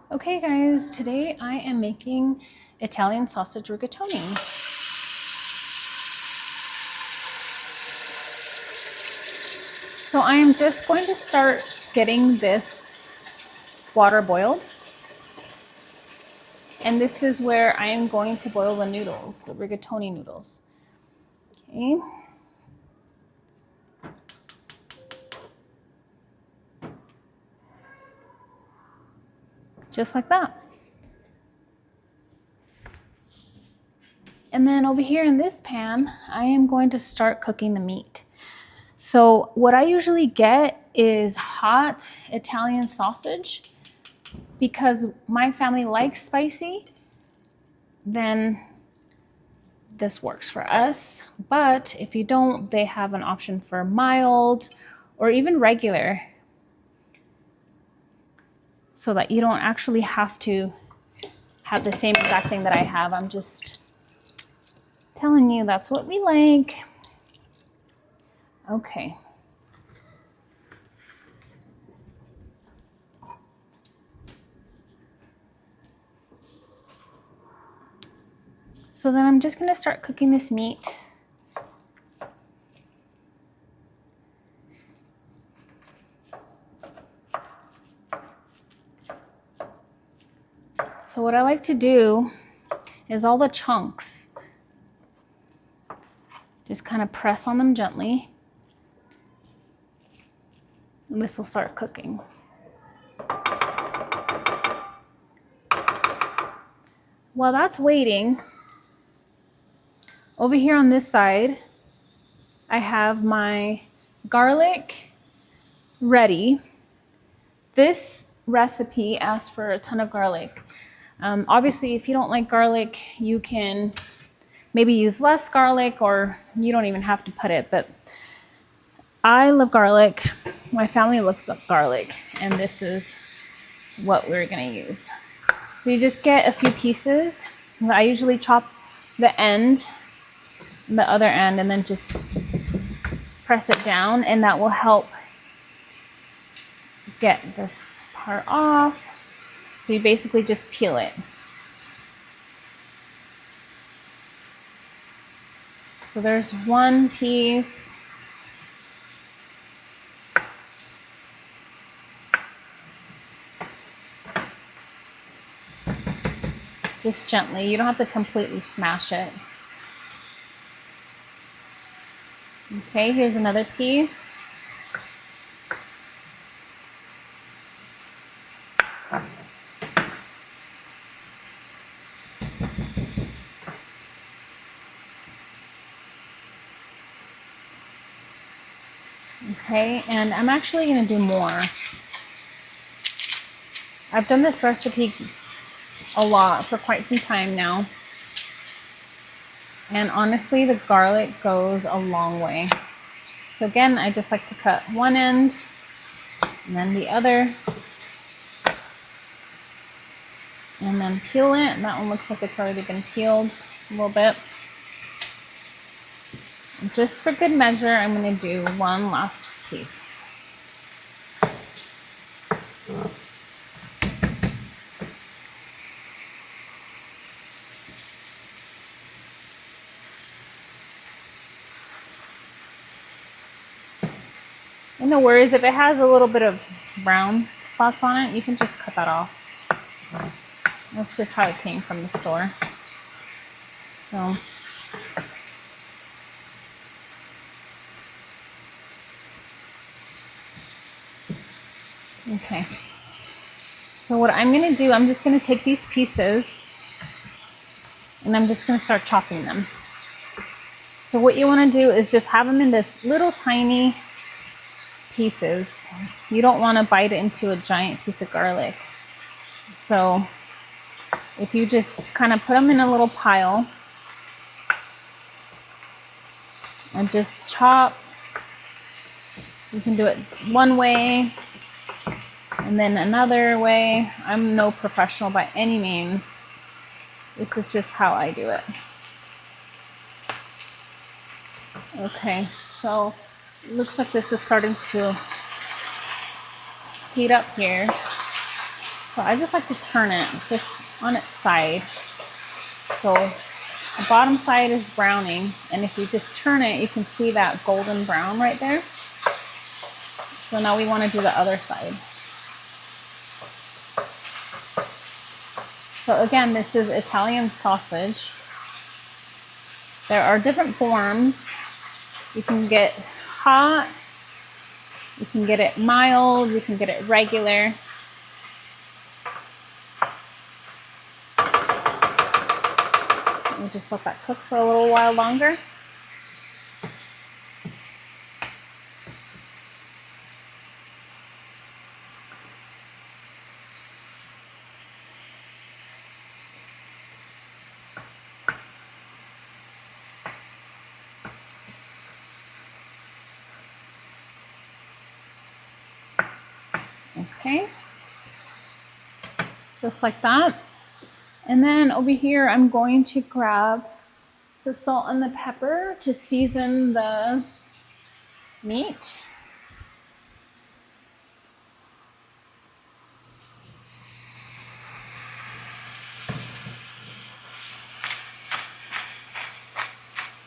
Okay guys, today I am making Italian sausage rigatoni. So I am just going to start getting this water boiled. And this is where I am going to boil the noodles, the rigatoni noodles. Okay. Just like that. And then over here in this pan, I am going to start cooking the meat. So what I usually get is hot Italian sausage because my family likes spicy. Then this works for us. But if you don't, they have an option for mild or even regular, so that you don't actually have to have the same exact thing that I have. I'm just telling you that's what we like. Okay. So then I'm just going to start cooking this meat. So what I like to do is all the chunks, just kind of press on them gently. And this will start cooking. While that's waiting, over here on this side, I have my garlic ready. This recipe asks for a ton of garlic. Obviously, if you don't like garlic, you can maybe use less garlic, or you don't even have to put it, but I love garlic. My family loves garlic, and this is what we're gonna use. So you just get a few pieces. I usually chop the end, the other end, and then just press it down, and that will help get this part off. So you basically just peel it. So there's one piece. Just gently. You don't have to completely smash it. Okay, here's another piece. Okay, and I'm actually going to do more. I've done this recipe a lot for quite some time now. And honestly, the garlic goes a long way. So again, I just like to cut one end and then the other. And then peel it. And that one looks like it's already been peeled a little bit. And just for good measure, I'm going to do one last piece. And no worries, if it has a little bit of brown spots on it, you can just cut that off. That's just how it came from the store. So okay. So what I'm going to do, I'm just going to take these pieces and I'm just going to start chopping them. So what you want to do is just have them in this little tiny pieces. You don't want to bite into a giant piece of garlic. So if you just kind of put them in a little pile and just chop, you can do it one way and then another way. I'm no professional by any means. This is just how I do it. Okay, so it looks like this is starting to heat up here. So I just like to turn it just on its side. So the bottom side is browning, and if you just turn it, you can see that golden brown right there. So now we want to do the other side. So again, this is Italian sausage. There are different forms. You can get hot, you can get it mild, you can get it regular. We'll just let that cook for a little while longer. Okay, just like that. And then over here, I'm going to grab the salt and the pepper to season the meat.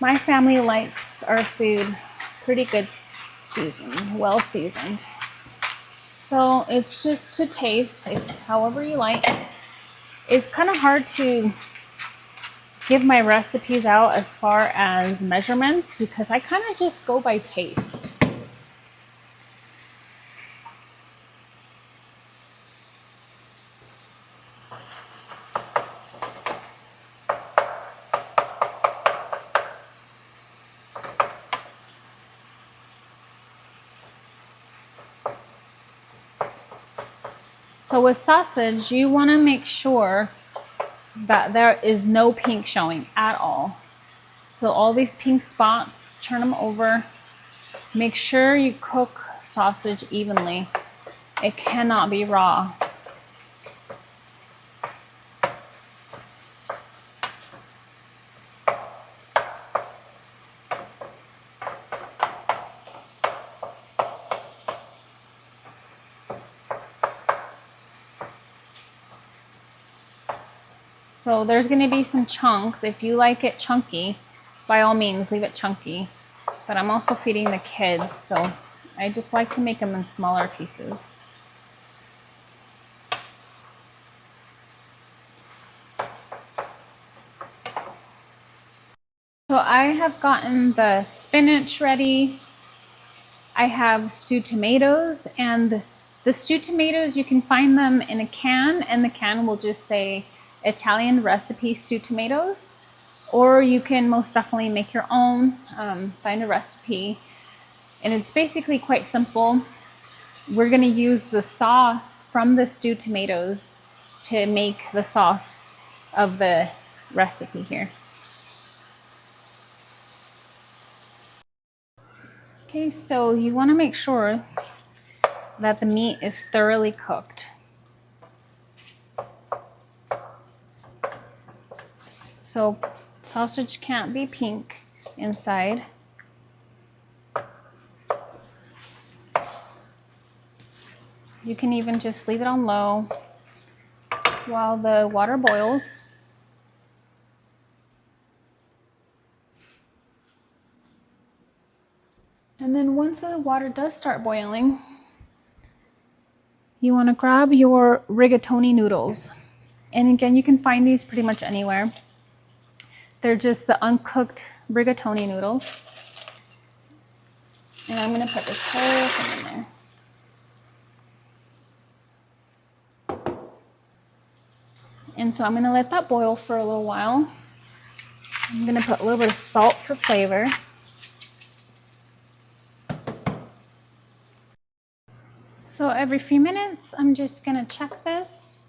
My family likes our food pretty good seasoned, well seasoned. So it's just to taste, however you like. It's kind of hard to give my recipes out as far as measurements because I kind of just go by taste. So with sausage, you want to make sure that there is no pink showing at all. So all these pink spots, turn them over. Make sure you cook sausage evenly. It cannot be raw. So there's going to be some chunks. If you like it chunky, by all means, leave it chunky. But I'm also feeding the kids, so I just like to make them in smaller pieces. So I have gotten the spinach ready. I have stewed tomatoes, and the stewed tomatoes, you can find them in a can, and the can will just say Italian recipe stewed tomatoes, or you can most definitely make your own, find a recipe, and it's basically quite simple. We're going to use the sauce from the stewed tomatoes to make the sauce of the recipe here. Okay, so you want to make sure that the meat is thoroughly cooked. So sausage can't be pink inside. You can even just leave it on low while the water boils. And then once the water does start boiling, you want to grab your rigatoni noodles. And again, you can find these pretty much anywhere. They're just the uncooked rigatoni noodles. And I'm going to put this whole thing in there. And so I'm going to let that boil for a little while. I'm going to put a little bit of salt for flavor. So every few minutes, I'm just going to check this,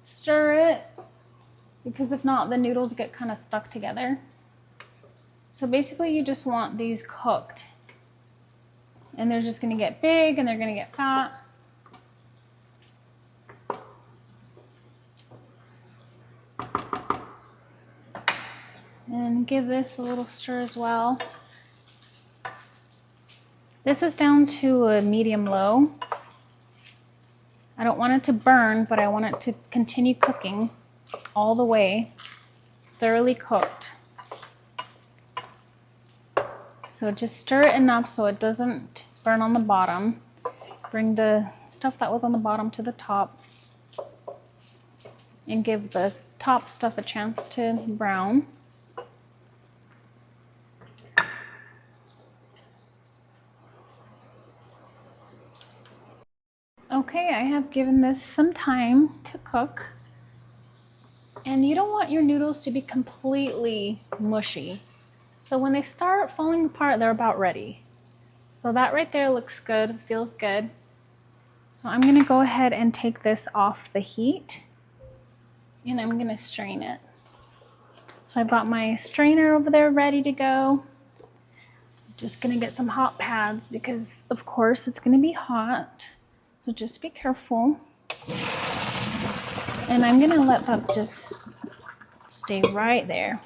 stir it, because if not, the noodles get kind of stuck together. So basically, you just want these cooked, and they're just going to get big and they're going to get fat. And give this a little stir as well. This is down to a medium-low. I don't want it to burn, but I want it to continue cooking all the way, thoroughly cooked. So just stir it enough so it doesn't burn on the bottom. Bring the stuff that was on the bottom to the top and give the top stuff a chance to brown. Okay, I have given this some time to cook. And you don't want your noodles to be completely mushy. So when they start falling apart, they're about ready. So that right there looks good, feels good. So I'm gonna go ahead and take this off the heat and I'm gonna strain it. So I've got my strainer over there ready to go. Just gonna get some hot pads because of course it's gonna be hot. So just be careful. And I'm gonna let that just stay right there.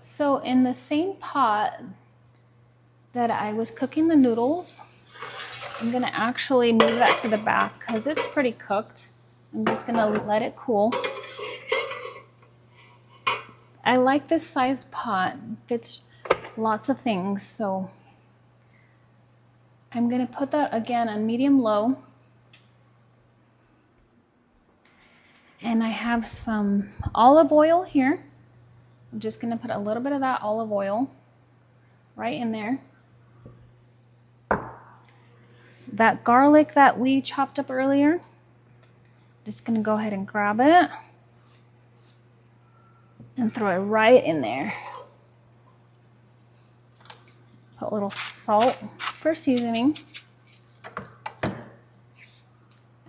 So in the same pot that I was cooking the noodles, I'm gonna actually move that to the back because it's pretty cooked. I'm just gonna let it cool. I like this size pot, it fits lots of things, so I'm gonna put that again on medium-low. And I have some olive oil here. I'm just gonna put a little bit of that olive oil right in there. That garlic that we chopped up earlier, just gonna go ahead and grab it and throw it right in there. Put a little salt for seasoning.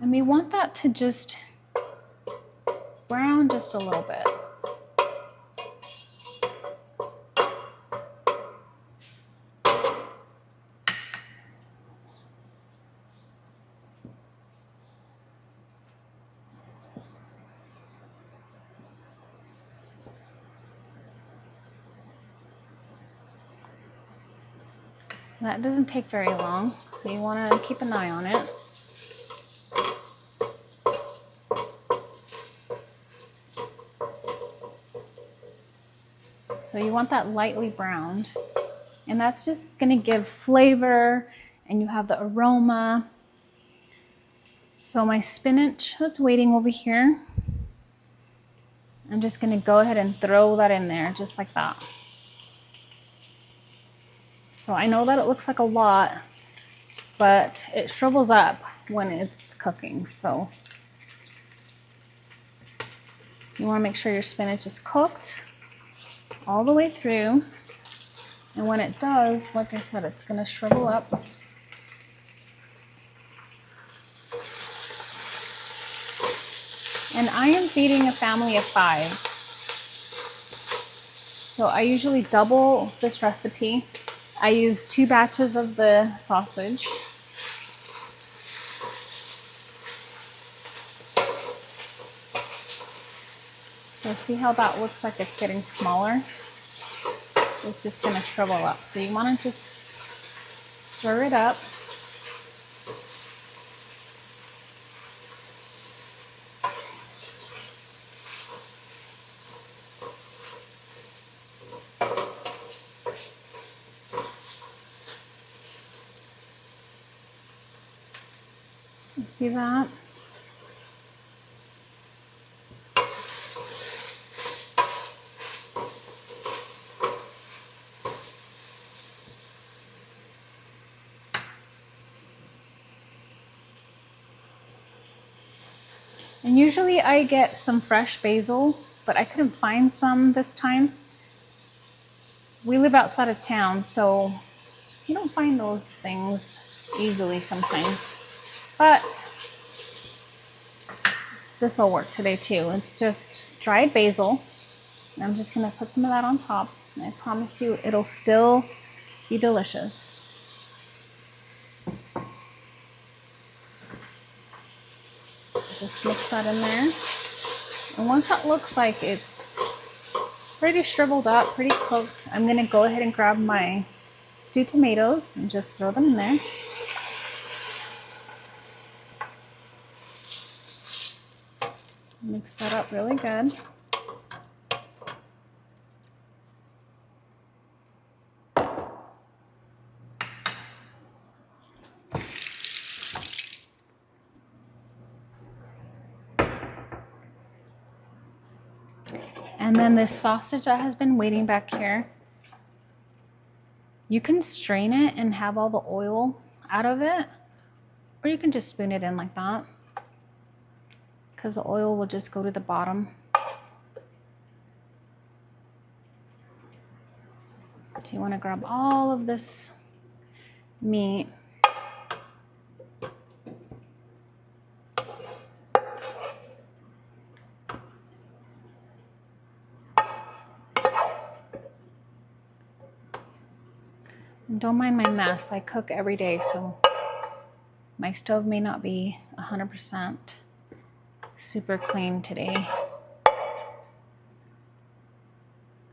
And we want that to just brown just a little bit. That doesn't take very long, so you want to keep an eye on it. So you want that lightly browned, and that's just going to give flavor, and you have the aroma. So my spinach that's waiting over here, I'm just going to go ahead and throw that in there just like that. So I know that it looks like a lot, but it shrivels up when it's cooking. So you want to make sure your spinach is cooked all the way through. And when it does, like I said, it's going to shrivel up. And I am feeding a family of 5. So I usually double this recipe. I use 2 batches of the sausage. So see how that looks like it's getting smaller? It's just gonna shrivel up. So you wanna just stir it up. You see that? And usually I get some fresh basil, but I couldn't find some this time. We live outside of town, so you don't find those things easily sometimes. But this will work today too. It's just dried basil. And I'm just gonna put some of that on top. And I promise you it'll still be delicious. Just mix that in there. And once that looks like it's pretty shriveled up, pretty cooked, I'm gonna go ahead and grab my stewed tomatoes and just throw them in there. Mix that up really good. And then this sausage that has been waiting back here, you can strain it and have all the oil out of it, or you can just spoon it in like that, because the oil will just go to the bottom. So you want to grab all of this meat. And don't mind my mess. I cook every day, so my stove may not be 100% super clean today.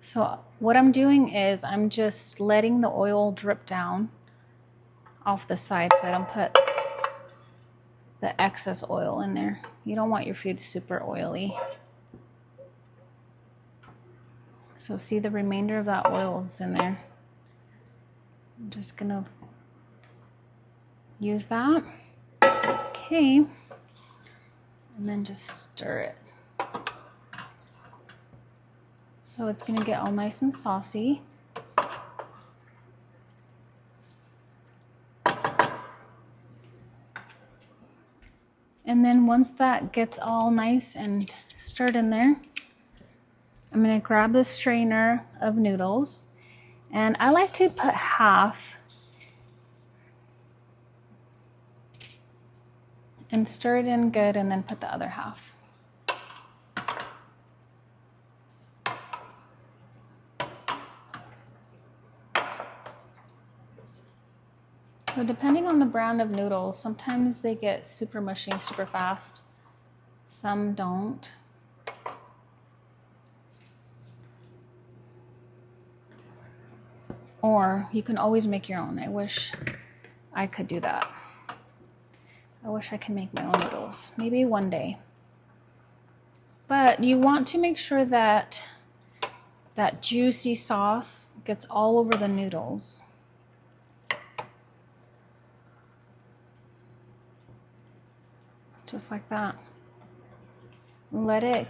So what I'm doing is I'm just letting the oil drip down off the side so I don't put the excess oil in there. You don't want your food super oily. So see, the remainder of that oil is in there. I'm just gonna use that. Okay. And then just stir it. So it's gonna get all nice and saucy. And then once that gets all nice and stirred in there, I'm gonna grab the strainer of noodles, and I like to put half and stir it in good, and then put the other half. So depending on the brand of noodles, sometimes they get super mushy super fast. Some don't. Or you can always make your own. I wish I could do that. I wish I could make my own noodles. Maybe one day. But you want to make sure that that juicy sauce gets all over the noodles. Just like that. Let it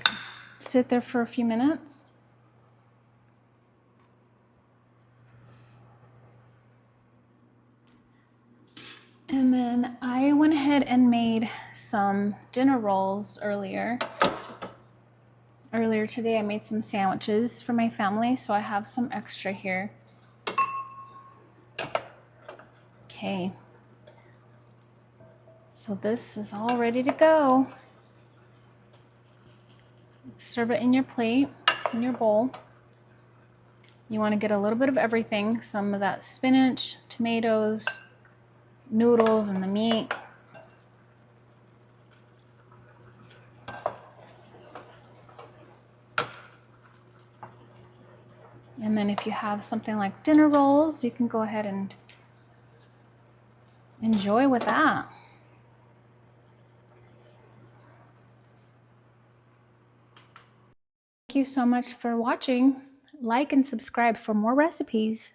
sit there for a few minutes. And then I went ahead and made some dinner rolls earlier. Earlier today I made some sandwiches for my family, so I have some extra here. Okay. So this is all ready to go. Serve it in your plate, in your bowl. You want to get a little bit of everything, some of that spinach, tomatoes, noodles, and the meat. And then if you have something like dinner rolls, you can go ahead and enjoy with that. Thank you so much for watching. Like and subscribe for more recipes.